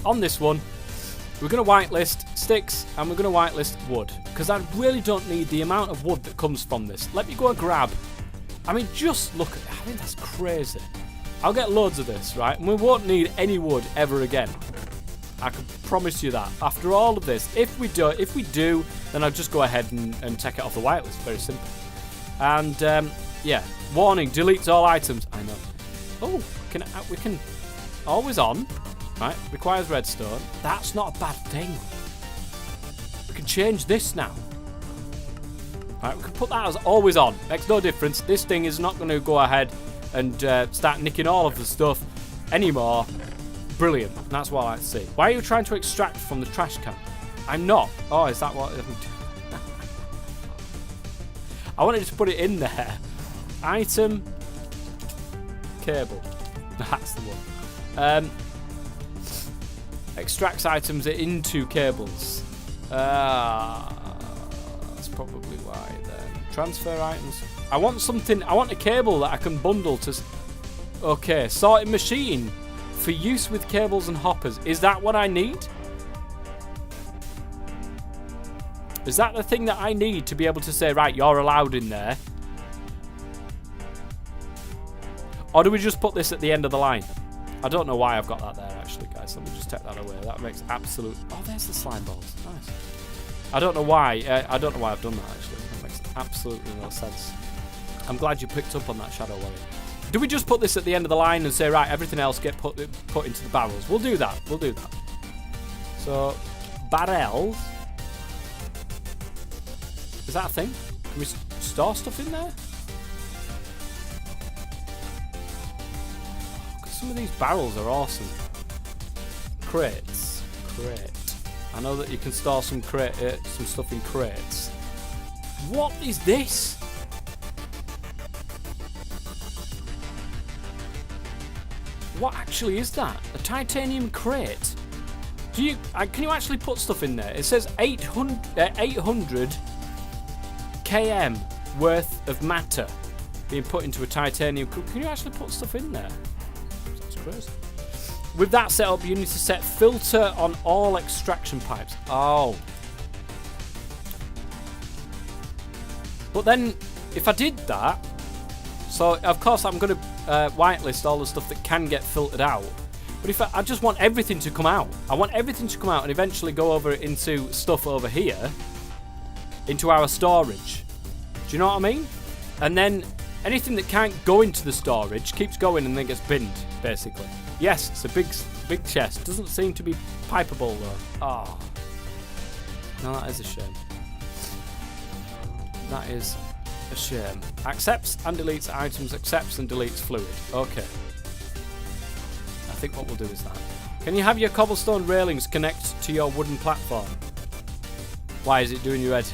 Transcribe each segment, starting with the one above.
on this one, we're going to whitelist sticks and we're going to whitelist wood. Because I really don't need the amount of wood that comes from this. Let me go and grab. I mean, just look at that. I mean, that's crazy. I'll get loads of this, right? And we won't need any wood ever again. I can promise you that. After all of this, if we do, then I'll just go ahead and take it off the whitelist. Very simple. And, yeah. Warning, deletes all items. I know. Oh, we can always on. Right, requires redstone. That's not a bad thing. We can change this now. Right, we can put that as always on. Makes no difference. This thing is not going to go ahead and start nicking all of the stuff anymore. Brilliant. That's what I like to see. Why are you trying to extract from the trash can? I'm not. Oh, is that what... I wanted to put it in there. Item. Cable. That's the one. Extracts items into cables. That's probably why then. Transfer items. I want something. I want a cable that I can bundle to. Okay, sorting machine for use with cables and hoppers. Is that what I need? Is that the thing that I need to be able to say, right, you're allowed in there? Or do we just put this at the end of the line? I don't know why I've got that there, actually, guys. Let me just take that away. That makes absolute... Oh, there's the slime balls. Nice. I don't know why. I don't know why I've done that, actually. That makes absolutely no sense. I'm glad you picked up on that, Shadow Warrior. Do we just put this at the end of the line and say, right, everything else get put into the barrels? We'll do that. We'll do that. So, barrels. Is that a thing? Can we store stuff in there? Some of these barrels are awesome. Crates. Crate. I know that you can store some stuff in crates. What is this? What actually is that? A titanium crate? Can you actually put stuff in there? It says 800 km worth of matter being put into a titanium. Can you actually put stuff in there? With that set up, you need to set filter on all extraction pipes. Oh. But then, if I did that, so of course I'm going to whitelist all the stuff that can get filtered out. But if I just want everything to come out. I want everything to come out and eventually go over into stuff over here. Into our storage. Do you know what I mean? And then anything that can't go into the storage keeps going and then gets binned, basically. Yes, it's a big chest. Doesn't seem to be pipeable, though. Oh. No, that is a shame. That is a shame. Accepts and deletes items. Accepts and deletes fluid. Okay. I think what we'll do is that. Can you have your cobblestone railings connect to your wooden platform? Why is it doing your edit?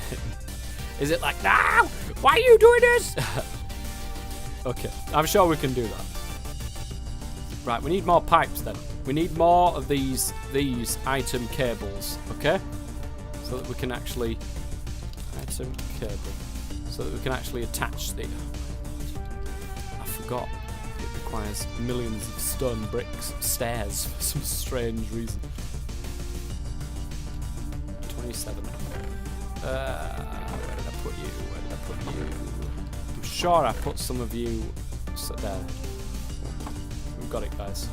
Is it like, no! Why are you doing this? Okay, I'm sure we can do that. Right, we need more pipes then. We need more of these item cables, okay? So that we can actually... Item cable. So that we can actually attach the... I forgot. It requires millions of stone bricks stairs for some strange reason. 27. Where did I put you? Where did I put you? I'm sure I put some of you there. We've got it, guys.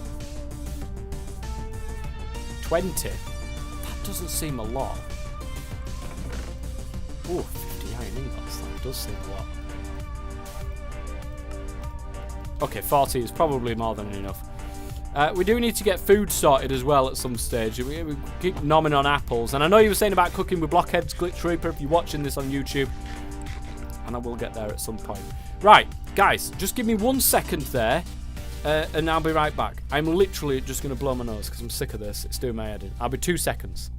20. That doesn't seem a lot. Oh, 50 iron ingots. That does seem a lot. Okay, 40 is probably more than enough. We do need to get food sorted as well at some stage. We keep nomming on apples. And I know you were saying about cooking with blockheads, Glitch Reaper, if you're watching this on YouTube. And I will get there at some point. Right, guys, just give me 1 second there. And I'll be right back. I'm literally just going to blow my nose because I'm sick of this. It's doing my head in. I'll be 2 seconds.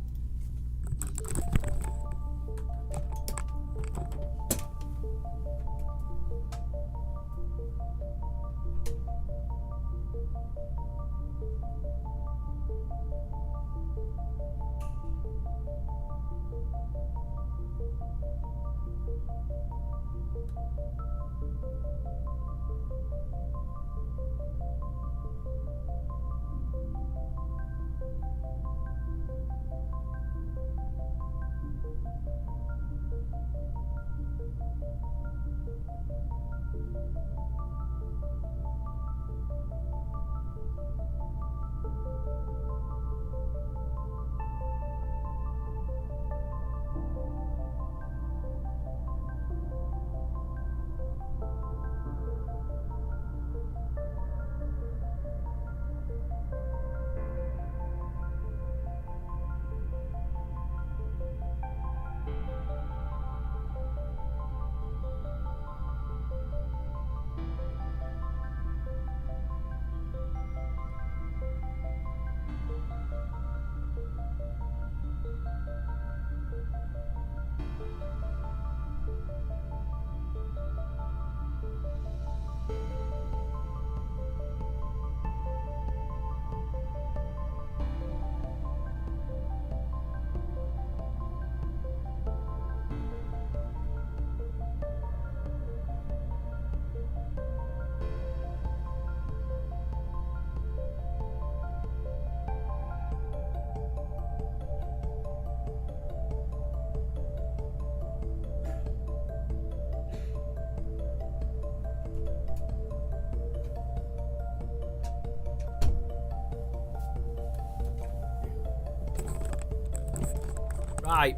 Right.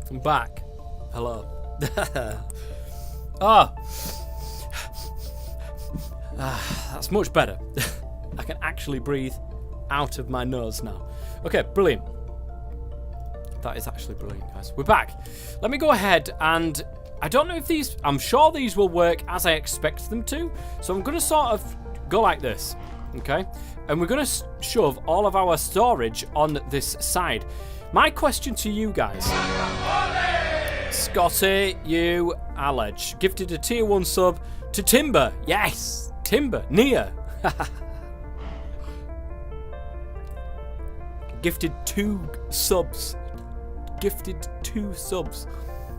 I'm back. Hello. Oh. That's much better. I can actually breathe out of my nose now. Okay, brilliant. That is actually brilliant, guys. We're back. Let me go ahead and... I don't know if these... I'm sure these will work as I expect them to. So I'm going to sort of go like this. Okay? And we're going to shove all of our storage on this side. My question to you guys... Scotty, you, Alej. Gifted a tier 1 sub to Timber. Yes! Timber. Nia. Gifted 2 subs. Gifted 2 subs.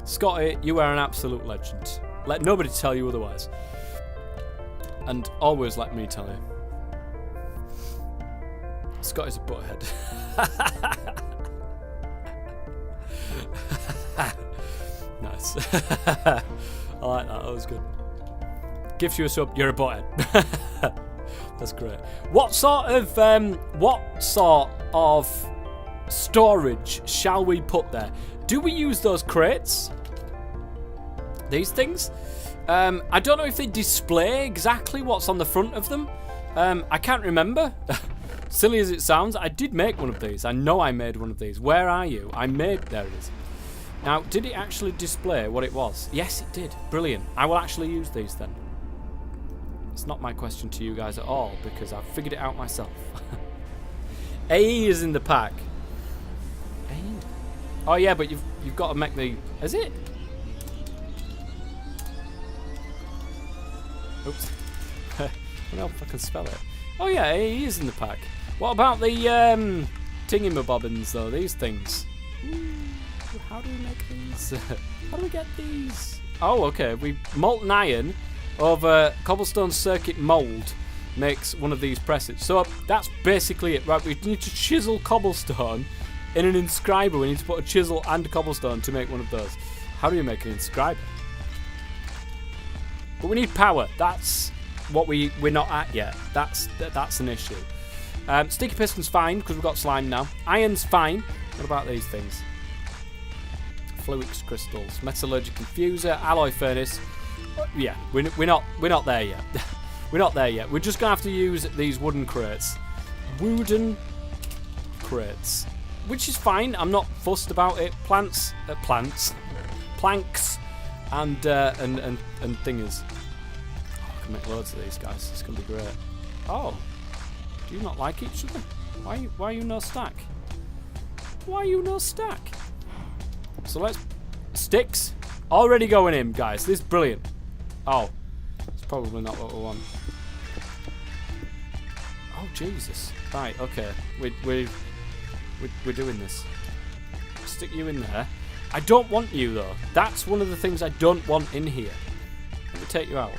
Scotty, you are an absolute legend. Let nobody tell you otherwise. And always let me tell you. Scotty's a butthead. Nice. I like that. That was good. Gives you a sub, you're a butthead. That's great. What sort of storage shall we put there? Do we use those crates? These things? I don't know if they display exactly what's on the front of them. I can't remember. Silly as it sounds, I did make one of these. I know I made one of these. Where are you? There it is. Now, did it actually display what it was? Yes, it did. Brilliant. I will actually use these then. It's not my question to you guys at all because I've figured it out myself. AE is in the pack. AE? Oh yeah, but you've got to make the... Is it? Oops. I don't know if I can spell it. Oh yeah, AE is in the pack. What about the thingy-mabobbins though? These things. Ooh, how do we make these? How do we get these? Oh, okay. Molten iron over cobblestone circuit mold makes one of these presses. So that's basically it, right? We need to chisel cobblestone in an inscriber. We need to put a chisel and cobblestone to make one of those. How do you make an inscriber? But we need power. That's what we're not at yet. That's an issue. Sticky piston's fine because we've got slime now. Iron's fine. What about these things? Fluix crystals, metallurgical infuser, alloy furnace. Yeah, we're not there yet. We're not there yet. We're just gonna have to use these wooden crates. Wooden crates, which is fine. I'm not fussed about it. Planks, and thingers. Oh, I can make loads of these, guys. It's gonna be great. Oh, do you not like each other? Why are you no stack? Why are you no stack? So let's... Sticks. Already going in, guys. This is brilliant. Oh. It's probably not what we want. Oh, Jesus. Right, okay. We're doing this. Stick you in there. I don't want you, though. That's one of the things I don't want in here. Let me take you out.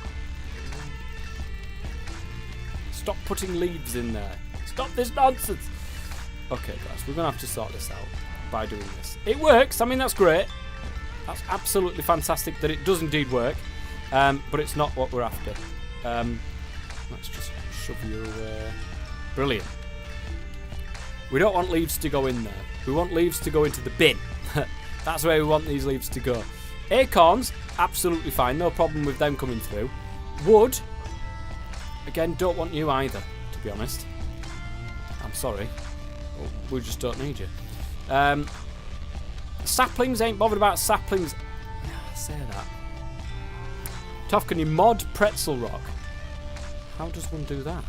Stop putting leaves in there. Stop this nonsense. Okay, guys. We're going to have to sort this out by doing this. It works. I mean, that's great. That's absolutely fantastic that it does indeed work. But it's not what we're after. Let's just shove you away. Brilliant. We don't want leaves to go in there. We want leaves to go into the bin. That's where we want these leaves to go. Acorns, absolutely fine. No problem with them coming through. Wood, again, don't want you either, to be honest. I'm sorry. We just don't need you. Saplings, ain't bothered about saplings. I say that. Tough, can you mod pretzel rock? How does one do that?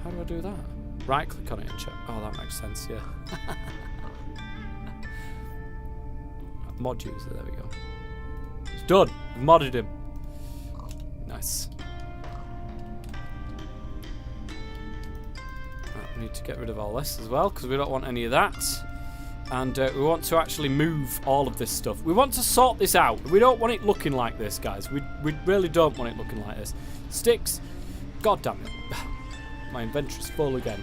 How do I do that? Right click on it and check. Oh, that makes sense, yeah. Mod user, there we go. It's done. I've modded him. Nice. Right, we need to get rid of all this as well because we don't want any of that. And we want to actually move all of this stuff. We want to sort this out. We don't want it looking like this, guys. We really don't want it looking like this. Sticks. God damn it. My inventory's full again.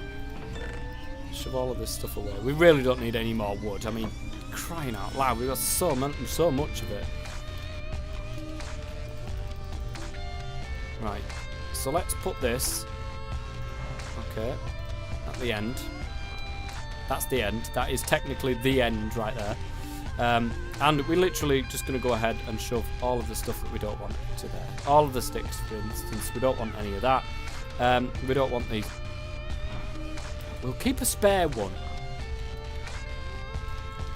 Shove all of this stuff away. We really don't need any more wood. I mean, crying out loud, we've got so much of it. Right. So let's put this. Okay. At the end. That's the end. That is technically the end right there. And we're literally just going to go ahead and shove all of the stuff that we don't want to there. All of the sticks, for instance. We don't want any of that. We don't want these. We'll keep a spare one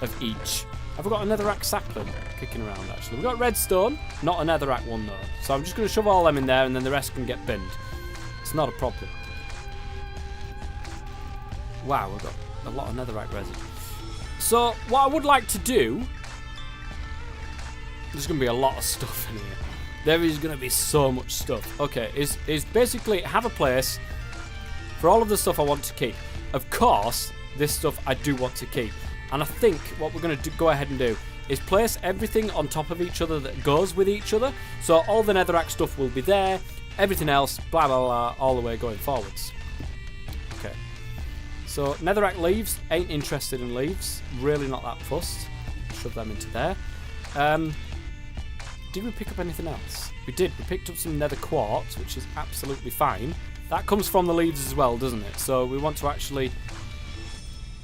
of each. Have we got a netherrack sapling kicking around, actually? We've got redstone, not a netherrack one, though. So I'm just going to shove all them in there, and then the rest can get binned. It's not a problem. Wow, we've got a lot of netherrack resin. So, what I would like to do... There's going to be a lot of stuff in here. There is going to be so much stuff. Okay, is basically have a place for all of the stuff I want to keep. Of course, this stuff I do want to keep. And I think what we're going to go ahead and do is place everything on top of each other that goes with each other. So all the netherrack stuff will be there. Everything else, blah, blah, blah, all the way going forwards. Okay. So netherrack leaves, ain't interested in leaves. Really not that fussed. Shove them into there. Did we pick up anything else? We did. We picked up some nether quartz, which is absolutely fine. That comes from the leaves as well, doesn't it? So we want to actually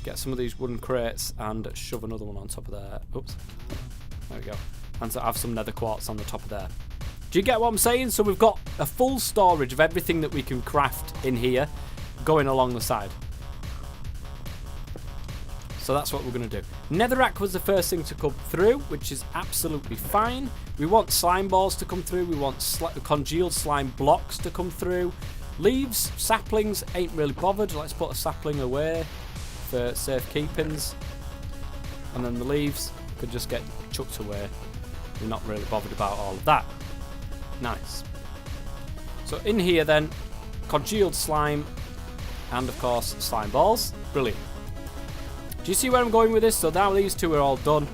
get some of these wooden crates and shove another one on top of there. Oops. There we go. And so have some nether quartz on the top of there. Do you get what I'm saying? So we've got a full storage of everything that we can craft in here going along the side. So that's what we're going to do. Netherrack was the first thing to come through, which is absolutely fine. We want slime balls to come through. We want congealed slime blocks to come through. Leaves, saplings, ain't really bothered. Let's put a sapling away for safekeepings. And then the leaves could just get chucked away. We're not really bothered about all of that. Nice. So in here then, congealed slime and of course slime balls. Brilliant. Do you see where I'm going with this? So now these two are all done.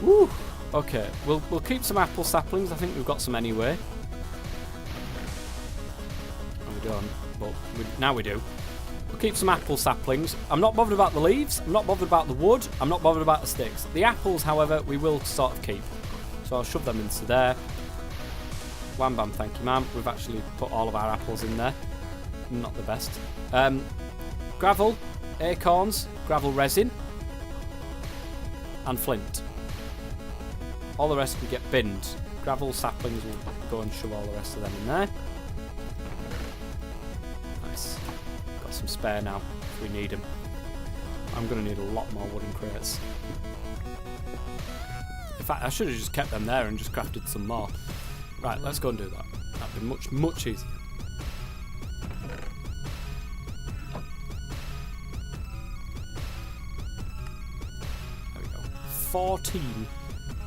Woo. Okay, we'll keep some apple saplings. I think we've got some anyway. We don't, but now we do. We'll keep some apple saplings. I'm not bothered about the leaves. I'm not bothered about the wood. I'm not bothered about the sticks. The apples, however, we will sort of keep. So I'll shove them into there. Wham bam, thank you, ma'am. We've actually put all of our apples in there. Not the best. Gravel, acorns, gravel resin, and flint. All the rest can get binned. Gravel saplings will go and shove all the rest of them in there. Nice. Got some spare now if we need them. I'm going to need a lot more wooden crates. In fact, I should have just kept them there and just crafted some more. Right, let's go and do that. That'd be much, much easier. There we go. 14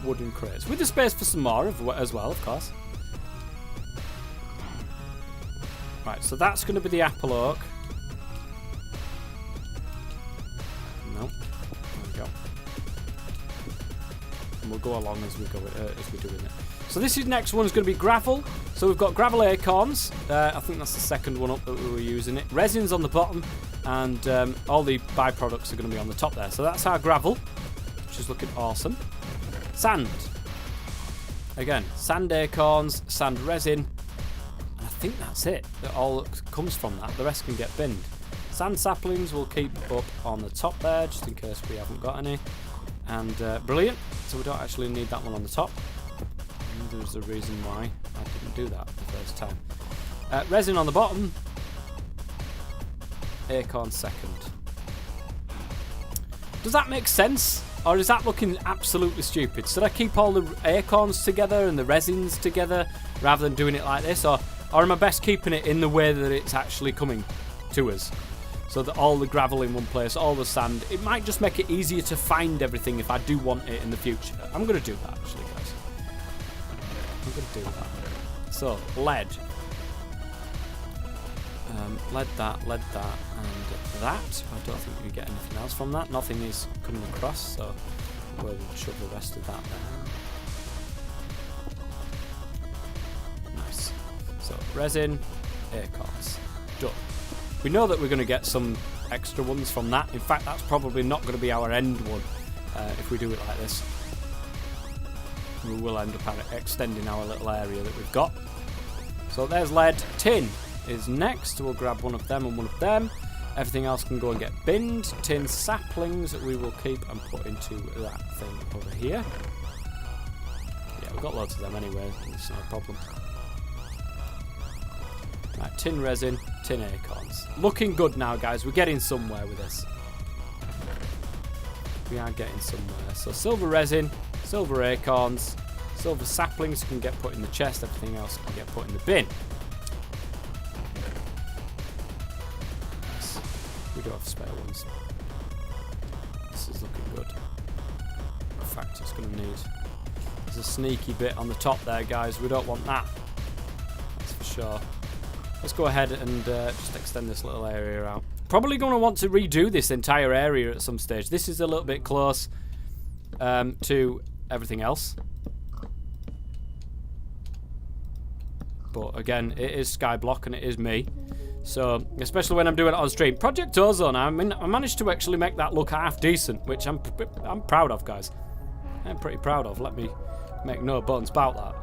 wooden crates. With the space for some more as well, of course. Right, so that's going to be the apple oak. No. There we go. And we'll go along as we go as we're doing it. So this next one is going to be gravel. So we've got gravel acorns. I think that's the second one up that we were using it. Resin's on the bottom, and all the byproducts are going to be on the top there. So that's our gravel, which is looking awesome. Sand. Again, sand acorns, sand resin. And I think that's it. That all comes from that. The rest can get binned. Sand saplings we'll keep up on the top there, just in case we haven't got any. And brilliant. So we don't actually need that one on the top. There's a reason why I didn't do that the first time. Resin on the bottom. Acorn second. Does that make sense? Or is that looking absolutely stupid? Should I keep all the acorns together and the resins together rather than doing it like this? Or am I best keeping it in the way that it's actually coming to us? So that all the gravel in one place, all the sand. It might just make it easier to find everything if I do want it in the future. I'm going to do that actually, guys. I'm going to do that. So, lead. Lead that, and that. I don't think we get anything else from that. Nothing is coming across, so we'll shove the rest of that there. Nice. So, resin, acorns. Done. We know that we're going to get some extra ones from that. In fact, that's probably not going to be our end one if we do it like this. and we will end up extending our little area that we've got. So there's lead. Tin is next. We'll grab one of them and one of them. Everything else can go and get binned. Tin saplings we will keep and put into that thing over here. Yeah, we've got loads of them anyway. It's no problem. Right, tin resin, tin acorns. Looking good now, guys. We're getting somewhere with this. We are getting somewhere. So silver resin, silver acorns, silver saplings can get put in the chest. Everything else can get put in the bin. Nice. We do have spare ones. This is looking good. In fact, it's going to need... There's a sneaky bit on the top there, guys. We don't want that. That's for sure. Let's go ahead and just extend this little area out. Probably going to want to redo this entire area at some stage. This is a little bit close to everything else. But again, it is Skyblock and it is me. So, especially when I'm doing it on stream. Project Ozone, I mean, I managed to actually make that look half decent, which I'm proud of, guys. I'm pretty proud of. Let me make no bones about that.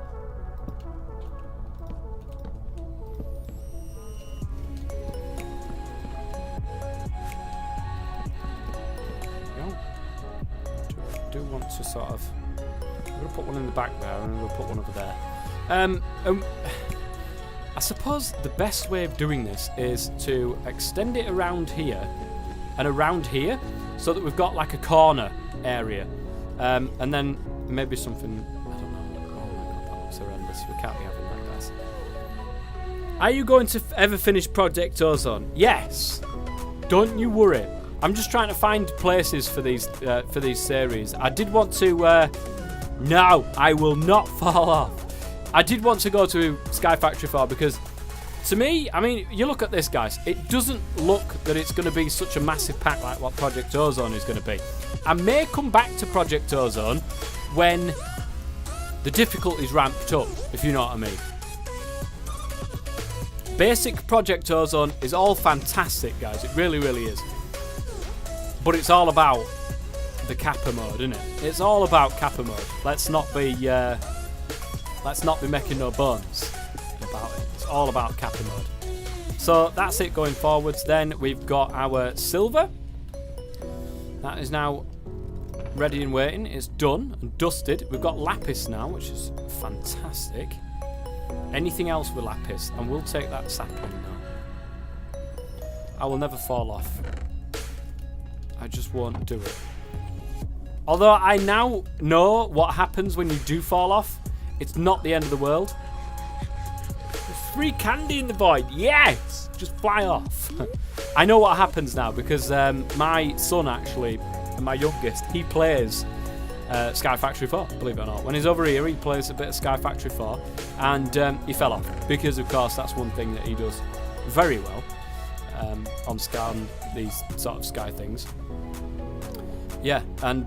I do want to sort of... I'm going to put one in the back there and we'll put one over there. I suppose the best way of doing this is to extend it around here and around here so that we've got like a corner area. And then maybe something... I don't know. Oh my god, that looks horrendous. We can't be having that, guys. Are you going to ever finish Project Ozone? Yes! Don't you worry. I'm just trying to find places for these series. I did want to... no, I will not fall off. I did want to go to Sky Factory 4 because, to me, I mean, you look at this, guys. It doesn't look that it's going to be such a massive pack like what Project Ozone is going to be. I may come back to Project Ozone when the difficulty's ramped up, if you know what I mean. Basic Project Ozone is all fantastic, guys. It really, really is. But it's all about the Kappa mode, isn't it? It's all about Kappa mode. Let's not be making no bones about it. It's all about Kappa mode. So that's it going forwards. Then we've got our silver. That is now ready and waiting. It's done and dusted. We've got lapis now, which is fantastic. Anything else with lapis, and we'll take that sapling now. I will never fall off. I just won't do it. Although I now know what happens when you do fall off. It's not the end of the world. There's free candy in the void. Yes! Just fly off. I know what happens now because my son actually, my youngest, he plays Sky Factory 4, believe it or not. When he's over here, he plays a bit of Sky Factory 4 and he fell off because, of course, that's one thing that he does very well on Sky, on these sort of Sky things. Yeah, and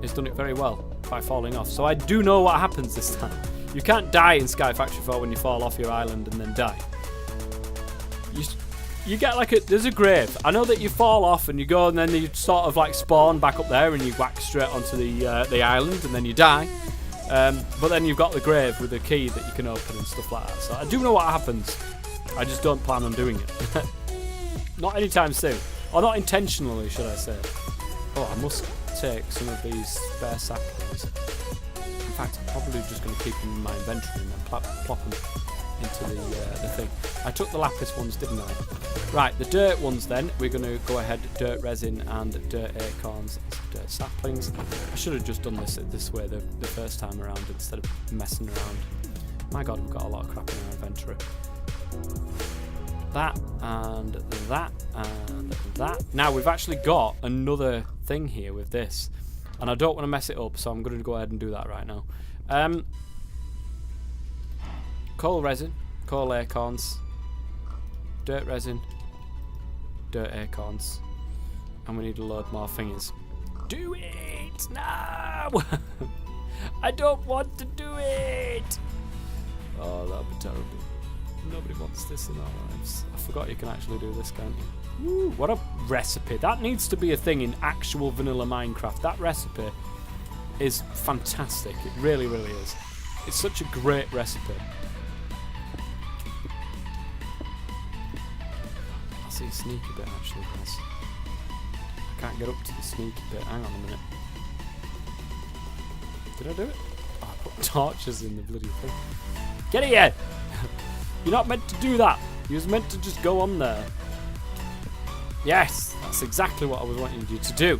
he's done it very well by falling off. So I do know what happens this time. You can't die in Sky Factory 4 when you fall off your island and then die. You get like there's a grave. I know that you fall off and you go and then you sort of like spawn back up there and you whack straight onto the island and then you die. But then you've got the grave with a key that you can open and stuff like that. So I do know what happens. I just don't plan on doing it. Not anytime soon. Or not intentionally, should I say. Oh, I must take some of these spare saplings. In fact, I'm probably just going to keep them in my inventory and then plop them into the thing. I took the lapis ones, didn't I? Right, the dirt ones then. We're going to go ahead, dirt resin and dirt acorns, dirt saplings. I should have just done this way the first time around instead of messing around. My god, we've got a lot of crap in our inventory. That and that and that. Now we've actually got another thing here with this, and I don't want to mess it up, so I'm going to go ahead and do that right now. Coal resin, coal acorns, dirt resin, dirt acorns, and we need a load more thingies. Do it! No! I don't want to do it! Oh, that'll be terrible. Nobody wants this in our lives. I forgot you can actually do this, can't you? Woo, what a recipe. That needs to be a thing in actual vanilla Minecraft. That recipe is fantastic. It really, really is. It's such a great recipe. I see a sneaky bit actually, guys. I can't get up to the sneaky bit. Hang on a minute. Did I do it? Oh, I put torches in the bloody thing. Get here! You're not meant to do that. You was meant to just go on there. Yes, that's exactly what I was wanting you to do.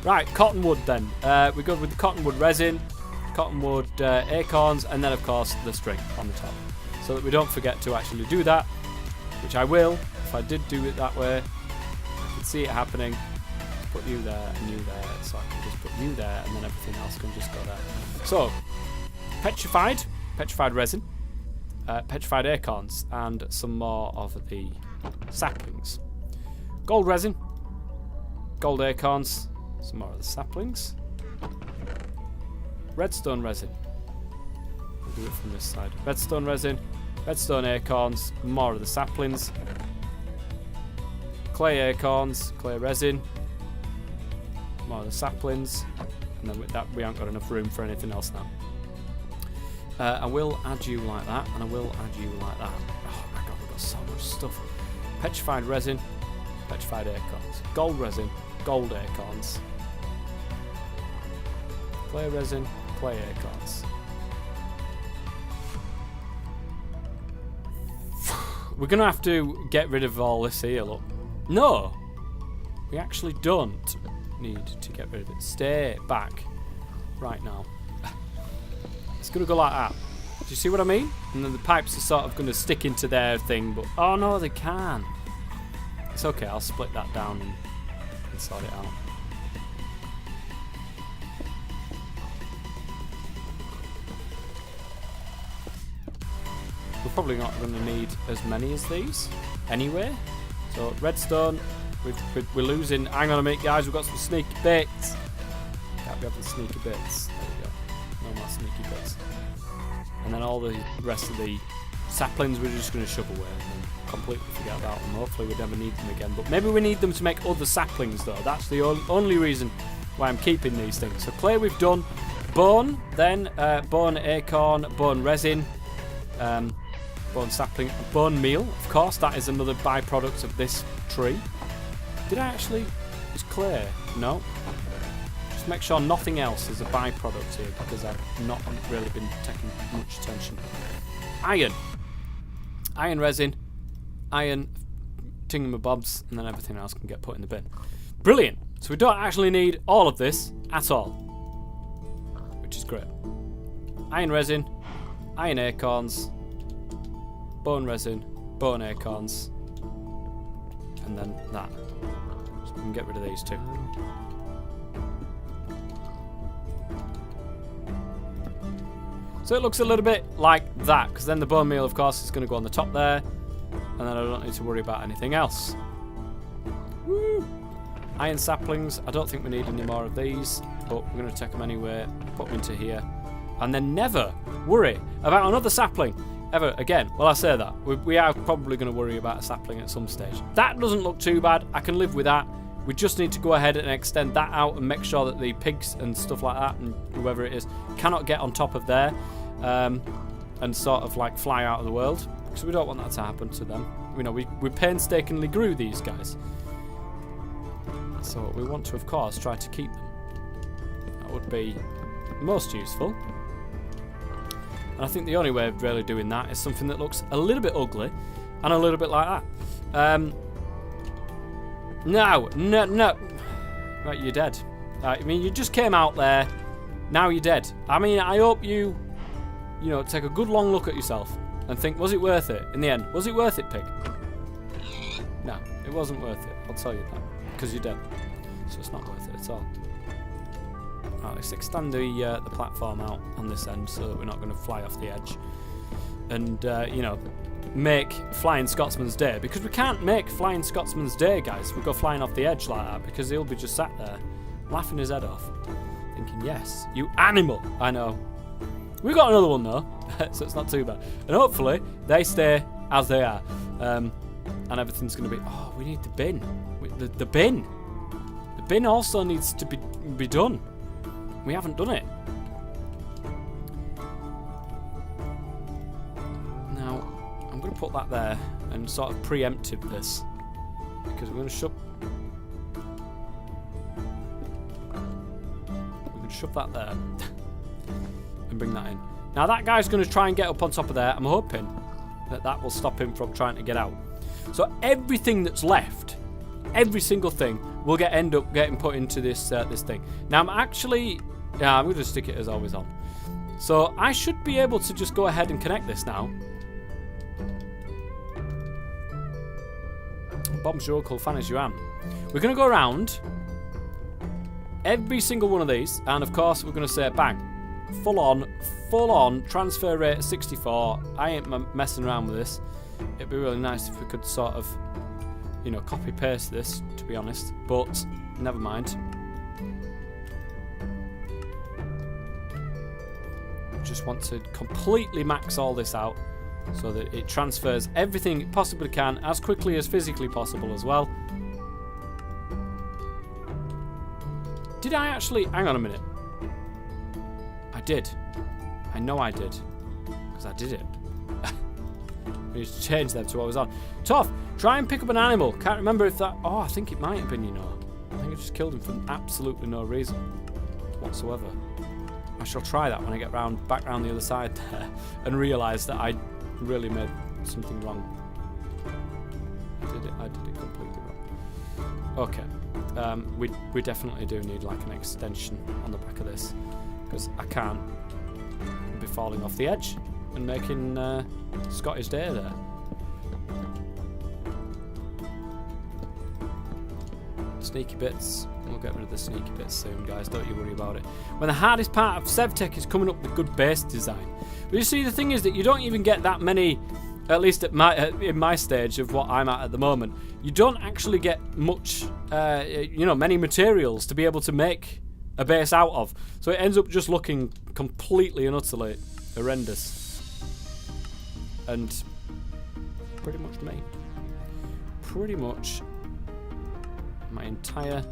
Right, cottonwood then. We go with the cottonwood resin, cottonwood acorns, and then of course the string on the top. So that we don't forget to actually do that, which I will. If I did do it that way, I can see it happening. Put you there and you there, so I can just put you there, and then everything else can just go there. So, petrified resin, petrified acorns, and some more of the saplings. Gold resin, gold acorns, some more of the saplings. Redstone resin. We'll do it from this side. Redstone resin, redstone acorns, more of the saplings. Clay acorns, clay resin, more of the saplings. And then with that, we haven't got enough room for anything else now. I will add you like that, and I will add you like that. Oh my god, we've got so much stuff. Petrified resin, petrified acorns. Gold resin, gold acorns. Clay resin, clay acorns. We're going to have to get rid of all this here, look. No! We actually don't need to get rid of it. Stay back right now. It's going to go like that. Do you see what I mean? And then the pipes are sort of going to stick into their thing, but... Oh no, they can. It's okay, I'll split that down and sort it out. We're probably not going to need as many as these anyway. So redstone, we're losing. Hang on a minute, guys. We've got some sneaky bits. Can't be having sneaky bits. There we go. No more sneaky bits. And then all the rest of the saplings we're just going to shove away and completely forget about them. Hopefully we never need them again. But maybe we need them to make other saplings though. That's the only reason why I'm keeping these things. So clay we've done. Bone, then bone acorn, bone resin. Bone sapling, bone meal, of course, that is another byproduct of this tree. Did I actually use clay? No. Just make sure nothing else is a byproduct here because I've not really been taking much attention. Iron. Iron resin, iron tingamabobs, and then everything else can get put in the bin. Brilliant. So we don't actually need all of this at all, which is great. Iron resin, iron acorns, bone resin, bone acorns, and then that. So we can get rid of these two. So it looks a little bit like that, because then the bone meal, of course, is going to go on the top there, and then I don't need to worry about anything else. Woo! Iron saplings, I don't think we need any more of these, but we're going to take them anyway, put them into here, and then never worry about another sapling. Ever again. Well, I say that. We are probably going to worry about a sapling at some stage. That doesn't look too bad. I can live with that. We just need to go ahead and extend that out and make sure that the pigs and stuff like that and whoever it is cannot get on top of there and sort of like fly out of the world, because we don't want that to happen to them. You know, we painstakingly grew these guys. So we want to, of course, try to keep them. That would be most useful. And I think the only way of really doing that is something that looks a little bit ugly and a little bit like that. No. Right, you're dead. I mean, you just came out there. Now you're dead. I mean, I hope you know, take a good long look at yourself and think, was it worth it? In the end, was it worth it, pig? No, it wasn't worth it. I'll tell you that. Because you're dead. So it's not worth it at all. Right, let's extend the platform out on this end so that we're not going to fly off the edge. And, you know, make Flying Scotsman's Day. Because we can't make Flying Scotsman's Day, guys, if we go flying off the edge like that. Because he'll be just sat there, laughing his head off. Thinking, yes, you animal. I know. We've got another one, though. So it's not too bad. And hopefully, they stay as they are. And everything's going to be... Oh, we need the bin. The bin. The bin also needs to be done. We haven't done it. Now, I'm going to put that there and sort of preemptive this. Because we're going to shove... We're going to shove that there. And bring that in. Now, that guy's going to try and get up on top of there. I'm hoping that that will stop him from trying to get out. So everything that's left, every single thing, will end up getting put into this this thing. Now, I'm actually... Yeah, I'm going to stick it as always on. So I should be able to just go ahead and connect this now. Bob's your local fan as you am. We're going to go around every single one of these. And of course, we're going to say bang. Full on, transfer rate 64. I ain't messing around with this. It'd be really nice if we could sort of, you know, copy paste this, to be honest. But never mind. Just want to completely max all this out so that it transfers everything it possibly can as quickly as physically possible as well. Did I actually... Hang on a minute. I did. I know I did. Because I did it. I need to change them to what I was on. Tough. Try and pick up an animal. Can't remember if that... Oh, I think it might have been, you know. I think I just killed him for absolutely no reason whatsoever. I shall try that when I get back round the other side there and realise that I really made something wrong. I did it completely wrong. Okay. We definitely do need like an extension on the back of this because I can't be falling off the edge and making Scottish Day there. Sneaky bits. We'll get rid of the sneaky bits soon, guys. Don't you worry about it. When the hardest part of Sevtech is coming up with good base design. But you see, the thing is that you don't even get that many, at least at in my stage of what I'm at the moment. You don't actually get much, you know, many materials to be able to make a base out of. So it ends up just looking completely and utterly horrendous. And pretty much me. Pretty much my entire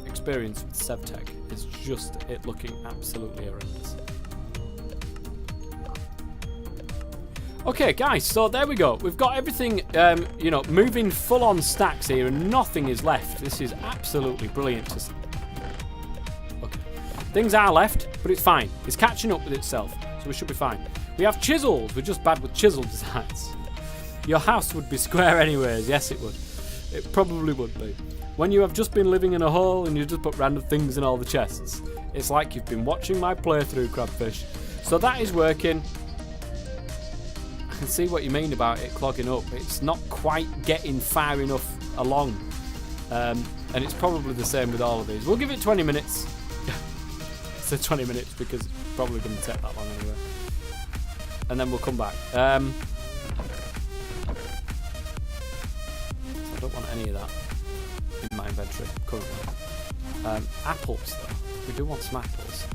experience with Sevtech is just it looking absolutely horrendous. Okay, guys, so there we go. We've got everything, you know, moving full-on stacks here, and nothing is left. This is absolutely brilliant to see. Okay, things are left, but it's fine. It's catching up with itself, so we should be fine. We have chisels. We're just bad with chisel designs. Your house would be square anyways. Yes, it would. It probably would be. When you have just been living in a hole and you just put random things in all the chests, it's like you've been watching my playthrough, Crabfish. So that is working. I can see what you mean about it clogging up. It's not quite getting far enough along. And it's probably the same with all of these. We'll give it 20 minutes. So 20 minutes because it's probably going to take that long anyway. And then we'll come back. I don't want any of that in my inventory currently. Apples though. We do want some apples.